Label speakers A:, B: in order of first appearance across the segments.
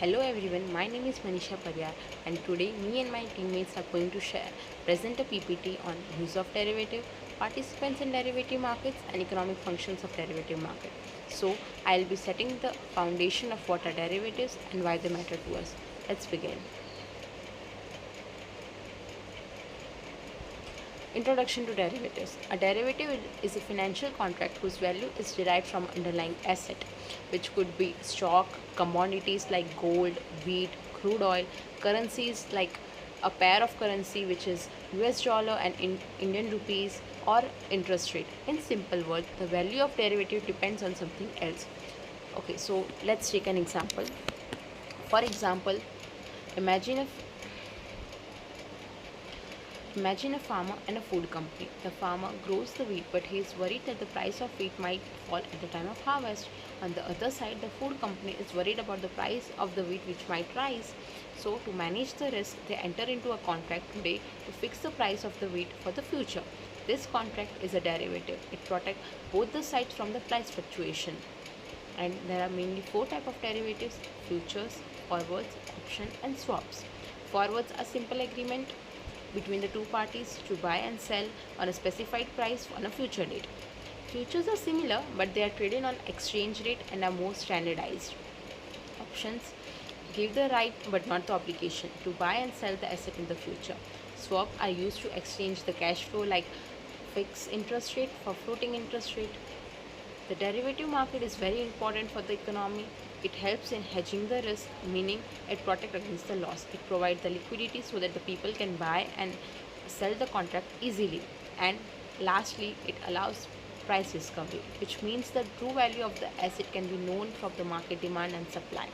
A: Hello everyone, my name is Manisha Paryar and today me and my teammates are going to present a PPT on use of derivative, participants in derivative markets and economic functions of derivative market. So I'll be setting the foundation of what are derivatives and why they matter to us. Let's begin. Introduction to derivatives. A derivative is a financial contract whose value is derived from underlying asset, which could be stock, commodities like gold, wheat, crude oil, currencies like a pair of currency which is US dollar and Indian rupees, or interest rate. In simple words, the value of derivative depends on something else. Okay, so let's take an example. For example, imagine if Imagine a farmer and a food company. The farmer grows the wheat, but he is worried that the price of wheat might fall at the time of harvest. On the other side, the food company is worried about the price of the wheat, which might rise. So, to manage the risk, they enter into a contract today to fix the price of the wheat for the future. This contract is a derivative. It protects both the sides from the price fluctuation. And there are mainly four types of derivatives: futures, forwards, option, and swaps. Forwards are simple agreement between the two parties to buy and sell on a specified price on a future date. Futures are similar, but they are traded on exchange rate and are more standardized. Options give the right but not the obligation to buy and sell the asset in the future. Swap are used to exchange the cash flow like fixed interest rate for floating interest rate. The derivative market is very important for the economy. It helps in hedging the risk, meaning it protects against the loss. It provides the liquidity so that the people can buy and sell the contract easily. And lastly, it allows price discovery, which means the true value of the asset can be known from the market demand and supply.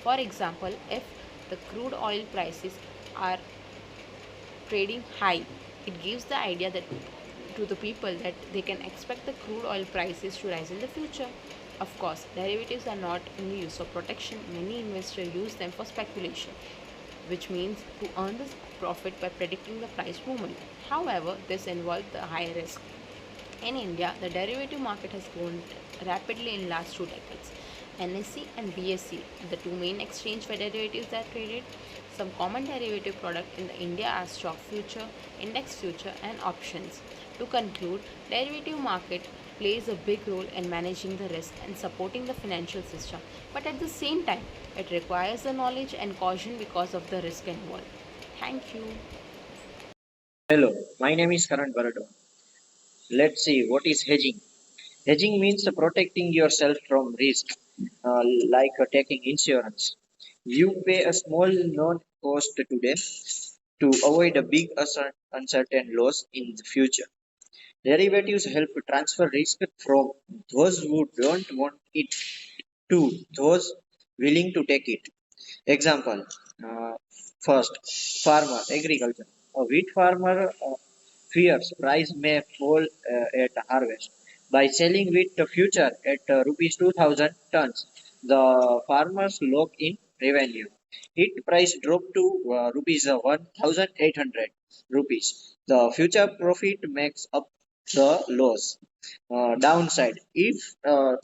A: For example, if the crude oil prices are trading high, it gives the idea that to the people that they can expect the crude oil prices to rise in the future. Of course, derivatives are not only used for protection, many investors use them for speculation, which means to earn the profit by predicting the price movement. However, this involves the high risk. In India, the derivative market has grown rapidly in last 2 decades. NSE and BSE, the two main exchange where derivatives are traded. Some common derivative products in the India are stock future, index future, and options. To conclude, derivative market plays a big role in managing the risk and supporting the financial system. But at the same time, it requires the knowledge and caution because of the risk involved. Thank you.
B: Hello, my name is Karan Baradon. Let's see what is hedging. Hedging means protecting yourself from risk, like taking insurance. You pay a small known cost today to avoid a big uncertain loss in the future. Derivatives help transfer risk from those who don't want it to those willing to take it. Example, uh, first, farmer, agriculture. A wheat farmer fears price may fall at harvest. By selling wheat the future at rupees 2000 tons, the farmers lock in revenue. It price dropped to rupees 1800 rupees. The future profit makes up the loss. Downside, if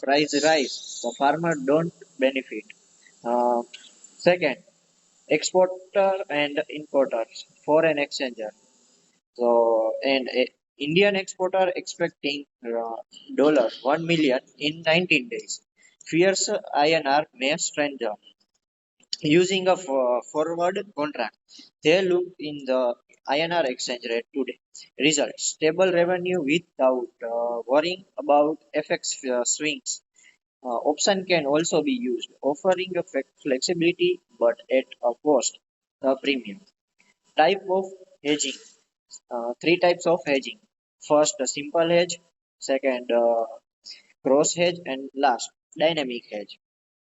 B: price rise, the farmer don't benefit. Uh, Second, exporter and importers, foreign exchanger. So, and Indian exporter expecting dollar 1 million in 19 days. Fierce INR may strengthen using a forward contract. They look in the INR exchange rate today. Result: stable revenue without worrying about FX swings. Option can also be used, offering a flexibility but at a cost, a premium. Type of hedging: three types of hedging. First, a simple hedge. Second, cross hedge. And last, dynamic hedge.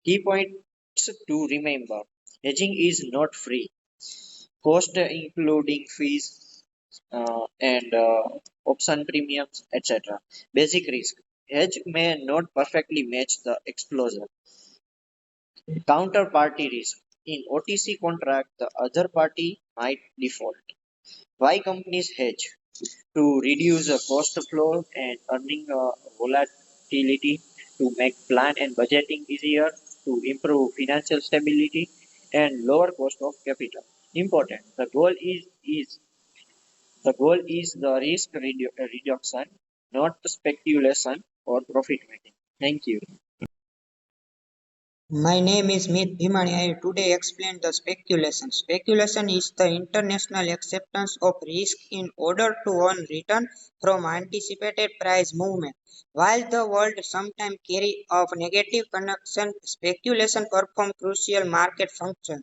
B: Key points to remember: hedging is not free. Cost including fees and option premiums, etc. Basic risk: hedge may not perfectly match the exposure. Counterparty risk: in OTC contract, the other party might default. Why companies hedge? To reduce the cost flow and earning volatility, to make plan and budgeting easier, to improve financial stability, and lower cost of capital. Important. The goal is the risk reduction, not speculation or profit making. Thank you.
C: My name is Meet Bhimani. I today explain the speculation. Speculation is the international acceptance of risk in order to earn return from anticipated price movement. While the world sometimes carry of negative connection, speculation perform crucial market function.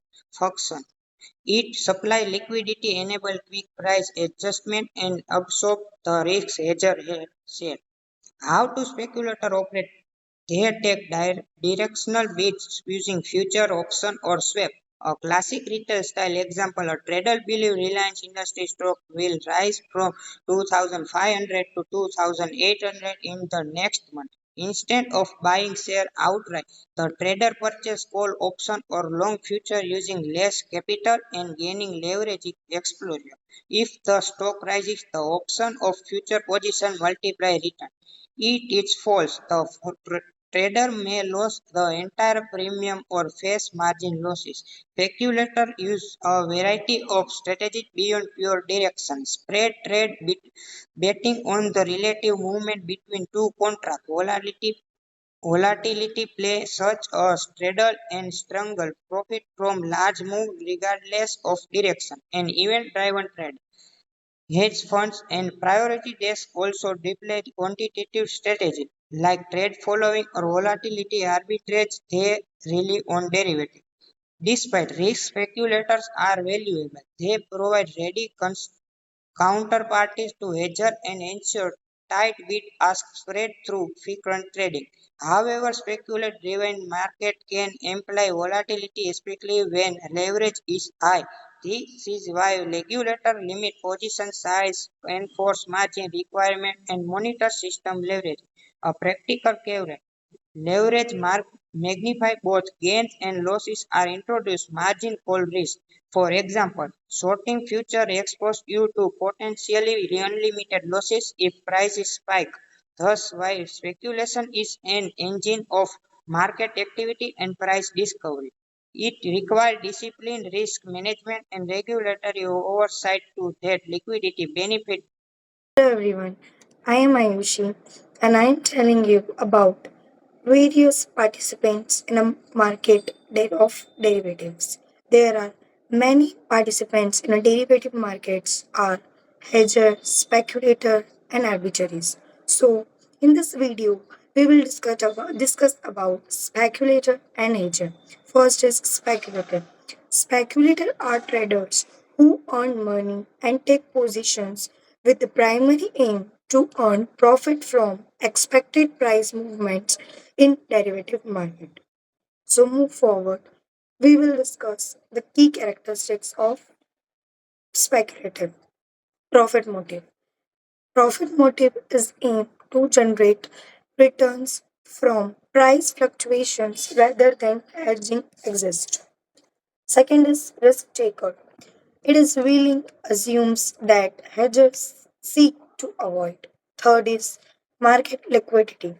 C: It supply liquidity, enable quick price adjustment, and absorb the risk hedger said. How to speculator operate? They take directional bets using future auction or swap. A classic retail style example, a trader believes Reliance Industries stock will rise from 2500 to 2800 in the next month. Instead of buying share outright, the trader purchases call option or long future using less capital and gaining leverage exposure. If the stock rises, the option of future position multiply return. It's false. The trader may lose the entire premium or face margin losses. Speculators use a variety of strategies beyond pure direction. Spread trade betting on the relative movement between two contracts. Volatility play such a straddle and strangle profit from large move regardless of direction. An event driven trade. Hedge funds and priority desks also deploy quantitative strategies like trade following or volatility arbitrage. They rely on derivatives. Despite risk, speculators are valuable. They provide ready counterparties to hedge and ensure tight bid-ask spread through frequent trading. However, speculative-driven market can imply volatility, especially when leverage is high. This is why regulators limit position size, enforce margin requirement, and monitor system leverage. A practical caveat. Leverage magnify both gains and losses are introduced margin call risk. For example, shorting future exposes you to potentially unlimited losses if prices spike. Thus, while speculation is an engine of market activity and price discovery, it requires disciplined risk management and regulatory oversight to that liquidity benefit.
D: Hello everyone, I am Ayushi and I am telling you about various participants in a market of derivatives. There are many participants in a derivative markets are hedger, speculator and arbitraries. So in this video we will discuss about speculator and hedger. First is speculator. Speculator are traders who earn money and take positions with the primary aim to earn profit from expected price movements in derivative market. So move forward. We will discuss the key characteristics of speculative profit motive. Profit motive is aimed to generate returns from price fluctuations rather than hedging exist. Second is risk taker. It is willing assumes that hedgers seek to avoid. Third is market liquidity.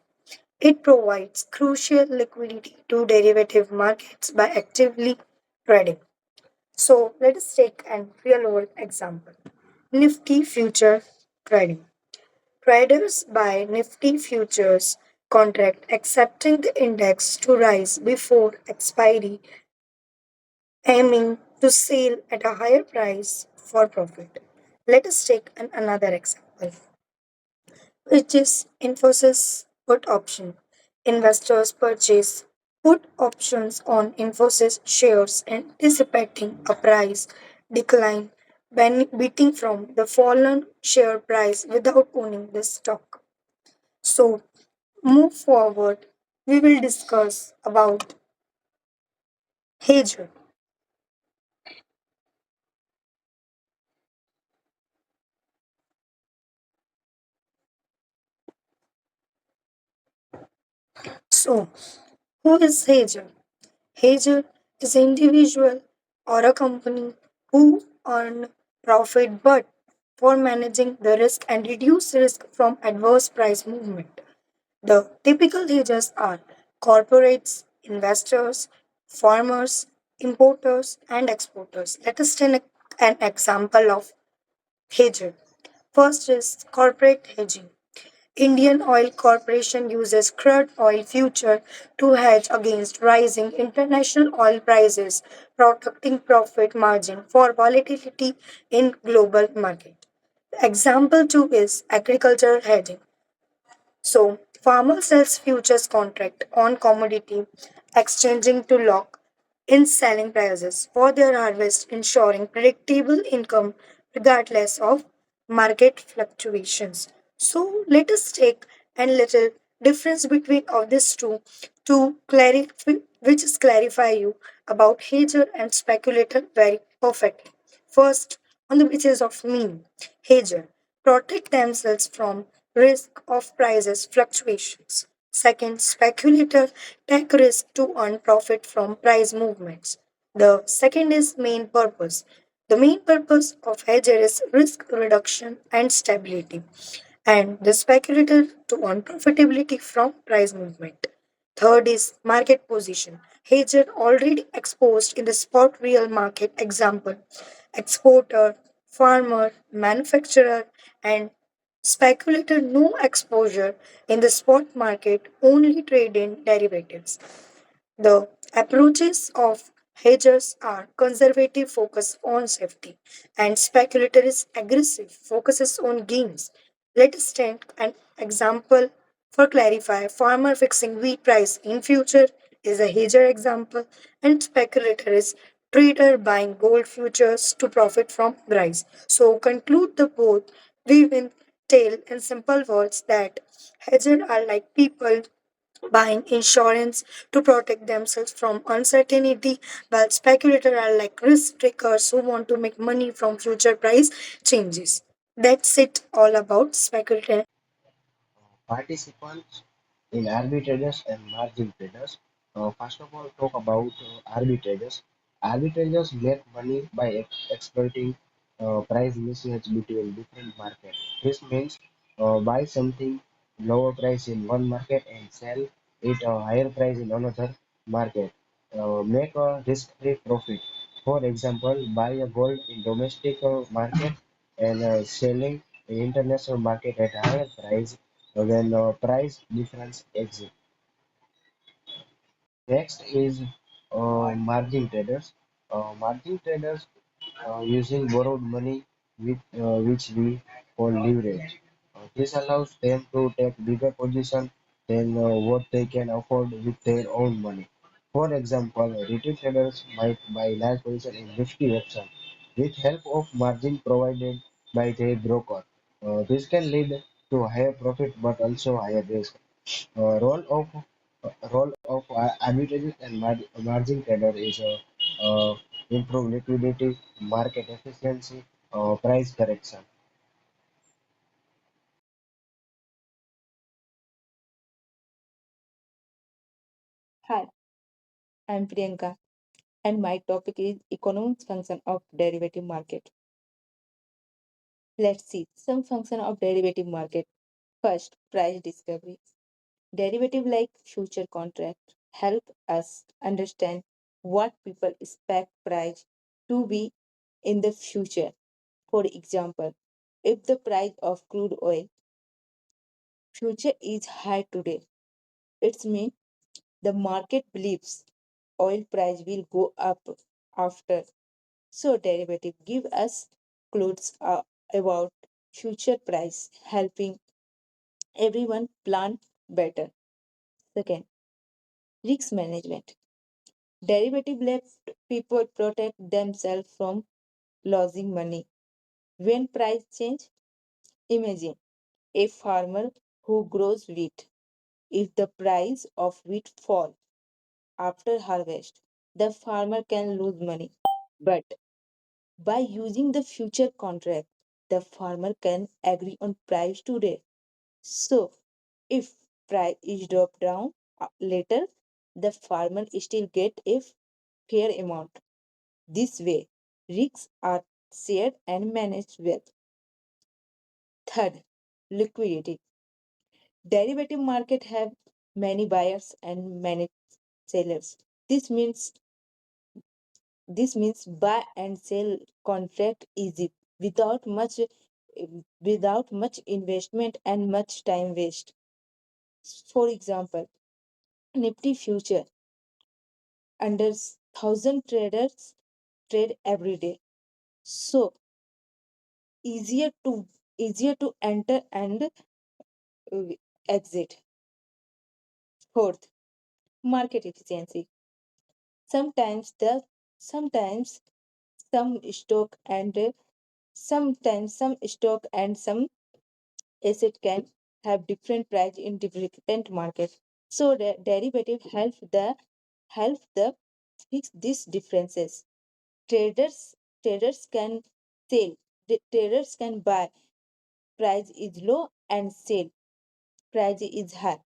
D: It provides crucial liquidity to derivative markets by actively trading. So let us take a real world example. Nifty future trading. Traders buy Nifty futures contract accepting the index to rise before expiry, aiming to sell at a higher price for profit. Let us take another example, which is Infosys put option. Investors purchase put options on Infosys shares anticipating a price decline, benefiting from the fallen share price without owning the stock. So, move forward, we will discuss about hedger. So, who is hedger? Hedger is an individual or a company who earn profit but for managing the risk and reduce risk from adverse price movement. The typical hedgers are corporates, investors, farmers, importers, and exporters. Let us take an example of hedging. First is corporate hedging. Indian Oil Corporation uses crude oil future to hedge against rising international oil prices, protecting profit margin for volatility in global market. Example 2 is agricultural hedging. So, farmer sells futures contract on commodity, exchanging to lock in selling prices for their harvest, ensuring predictable income regardless of market fluctuations. So, let us take a little difference between of these two to clarify, which is clarify you about hedger and speculator very perfectly. First, on the basis of mean, hedger protect themselves from risk of prices fluctuations. Second, speculators take risk to earn profit from price movements. The second is main purpose. The main purpose of hedger is risk reduction and stability, and the speculator to earn profitability from price movement. Third is market position. Hedger already exposed in the spot real market example, exporter, farmer, manufacturer, and speculator no exposure in the spot market, only trade in derivatives. The approaches of hedgers are conservative, focus on safety, and speculator is aggressive, focuses on gains. Let us take an example for clarify. Farmer fixing wheat price in future is a hedger example, and speculator is trader buying gold futures to profit from price. So conclude the both. We will tell in simple words that hedgers are like people buying insurance to protect themselves from uncertainty, while speculators are like risk takers who want to make money from future price changes. That's it all about speculator.
E: Participants in arbitrages and margin traders. First of all, talk about arbitrages. Arbitrages make money by exploiting price mismatch between different markets. This means buy something lower price in one market and sell it a higher price in another market. Make a risk-free profit. For example, buy a gold in domestic market and selling in international market at a higher price when price difference exists. Next is margin traders. Margin traders using borrowed money which we call leverage. This allows them to take bigger position than what they can afford with their own money. For example, retail traders might buy large position in risky option with help of margin provided by their broker. This can lead to higher profit but also higher risk. Role of arbitrage and margin trader is improve liquidity, market efficiency, price correction.
F: Hi, I'm Priyanka, and my topic is economics function of derivative market. Let's see some function of derivative market. First, price discovery. Derivative like future contract help us understand what people expect price to be in the future. For example, if the price of crude oil future is high today, it means the market believes oil price will go up after. So derivative give us clues about future price, helping everyone plan better. Second, risk management. Derivative left people protect themselves from losing money. When price change, imagine a farmer who grows wheat. If the price of wheat fall after harvest, the farmer can lose money. But by using the future contract, the farmer can agree on price today. So, if price is dropped down later, the farmer still get a fair amount. This way, risks are shared and managed well. Third, liquidity. Derivative market have many buyers and many sellers. This means This means buy and sell contract easy without much investment and much time waste. For example, Nifty future under 1,000 traders trade every day. So easier to enter and exit. Fourth, market efficiency. Sometimes the sometimes some stock and sometimes some stock and some asset can have different price in different markets. So the derivative help the fix these differences. Traders can sell. The traders can buy, price is low, and sell, price is high.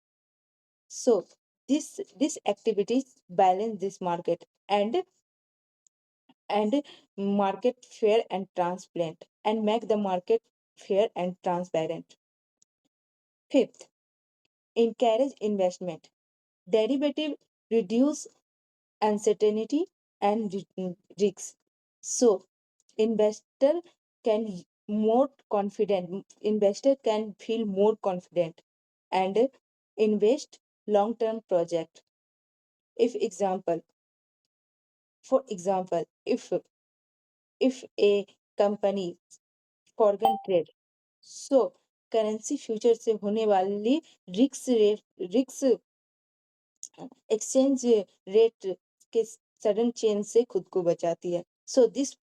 F: So this activities balance this market and market fair and transparent and make the market fair and transparent. Fifth, encourage investment. Derivative reduce uncertainty and risks. So can investor can feel more confident and invest long term project. If example For example, if a company foreign trade, so currency future से होने वाली रिक्स exchange rate के sudden change से खुद को बचाती है. So this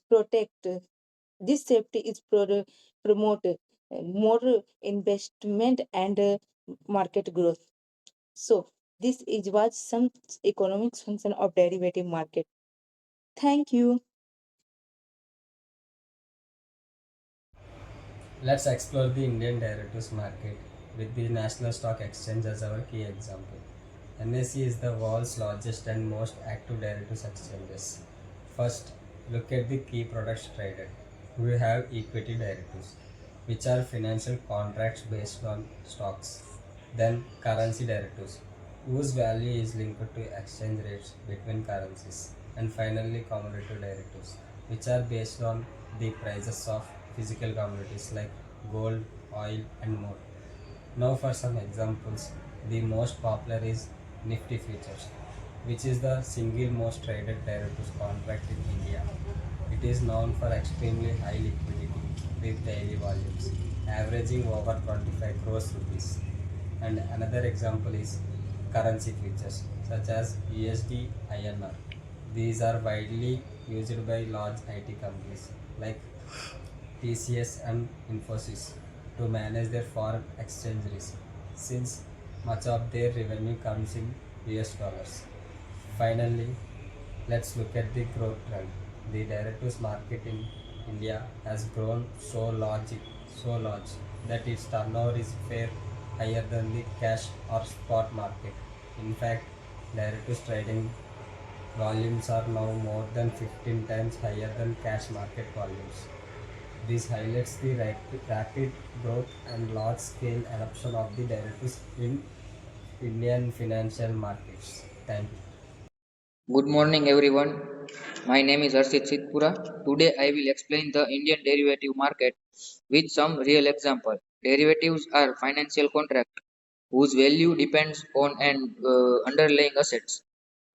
F: protect this safety is promote more investment and market growth. So this is was some economic function of derivative market. Thank you.
G: Let's explore the Indian derivatives market with the National Stock Exchange as our key example. NSE is the world's largest and most active derivatives exchanges. First, look at the key products traded. We have equity derivatives, which are financial contracts based on stocks. Then currency derivatives, whose value is linked to exchange rates between currencies. And finally, commodity derivatives, which are based on the prices of physical commodities like gold, oil, and more. Now, for some examples, the most popular is Nifty Futures, which is the single most traded derivatives contract in India. It is known for extremely high liquidity with daily volumes, averaging over 25 crores rupees. And another example is currency futures, such as USD INR. These are widely used by large IT companies like TCS and Infosys to manage their foreign exchange risk, since much of their revenue comes in US dollars. Finally, let's look at the growth trend. The derivatives market in India has grown so large that its turnover is far higher than the cash or spot market. In fact, derivatives trading volumes are now more than 15 times higher than cash market volumes. This highlights the rapid growth and large-scale adoption of the derivatives in Indian financial markets. Thank you.
B: Good morning, everyone. My name is Arshit Sitpura. Today, I will explain the Indian derivative market with some real example. Derivatives are financial contracts whose value depends on an underlying assets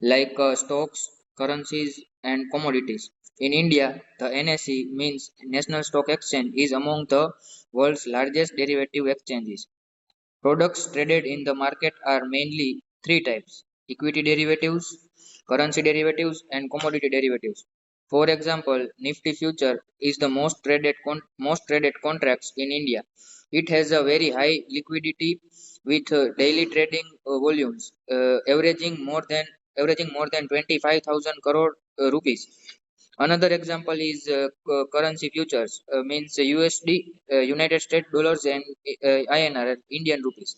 B: like stocks, currencies, and commodities. In India, the NSE means National Stock Exchange is among the world's largest derivative exchanges. Products traded in the market are mainly three types: equity derivatives, currency derivatives, and commodity derivatives. For example, Nifty Future is the most traded contracts in India. It has a very high liquidity with daily trading volumes averaging more than 25,000 crore rupees. Another example is currency futures, means USD, United States dollars, and INR, Indian rupees.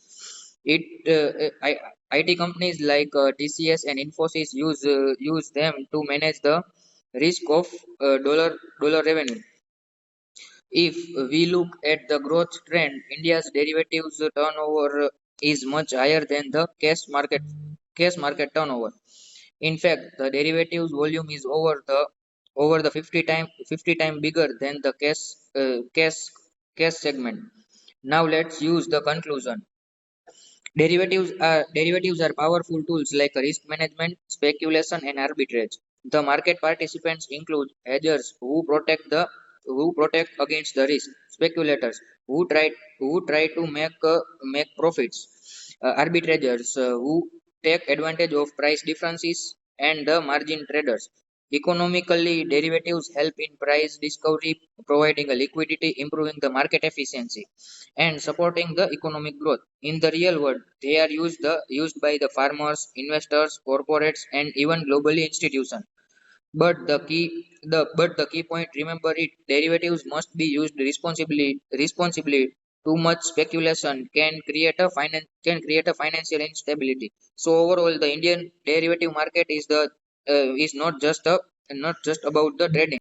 B: IT companies like TCS and Infosys use them to manage the risk of dollar revenue. If we look at the growth trend, India's derivatives turnover is much higher than the cash market turnover. In fact, the derivatives volume is over the 50 time bigger than the cash segment. Now let's use the conclusion. Derivatives are powerful tools like risk management, speculation, and arbitrage. The market participants include hedgers who protect against the risk, speculators who try to make profits, arbitrageurs who take advantage of price differences, and the margin traders. Economically, derivatives help in price discovery, providing a liquidity, improving the market efficiency, and supporting the economic growth. In the real world, they are used by the farmers, investors, corporates, and even globally institutions. But the key point, remember it, derivatives must be used responsibly. Responsibly, too much speculation can create a financial instability. So overall, the Indian derivative market is not just about the trading.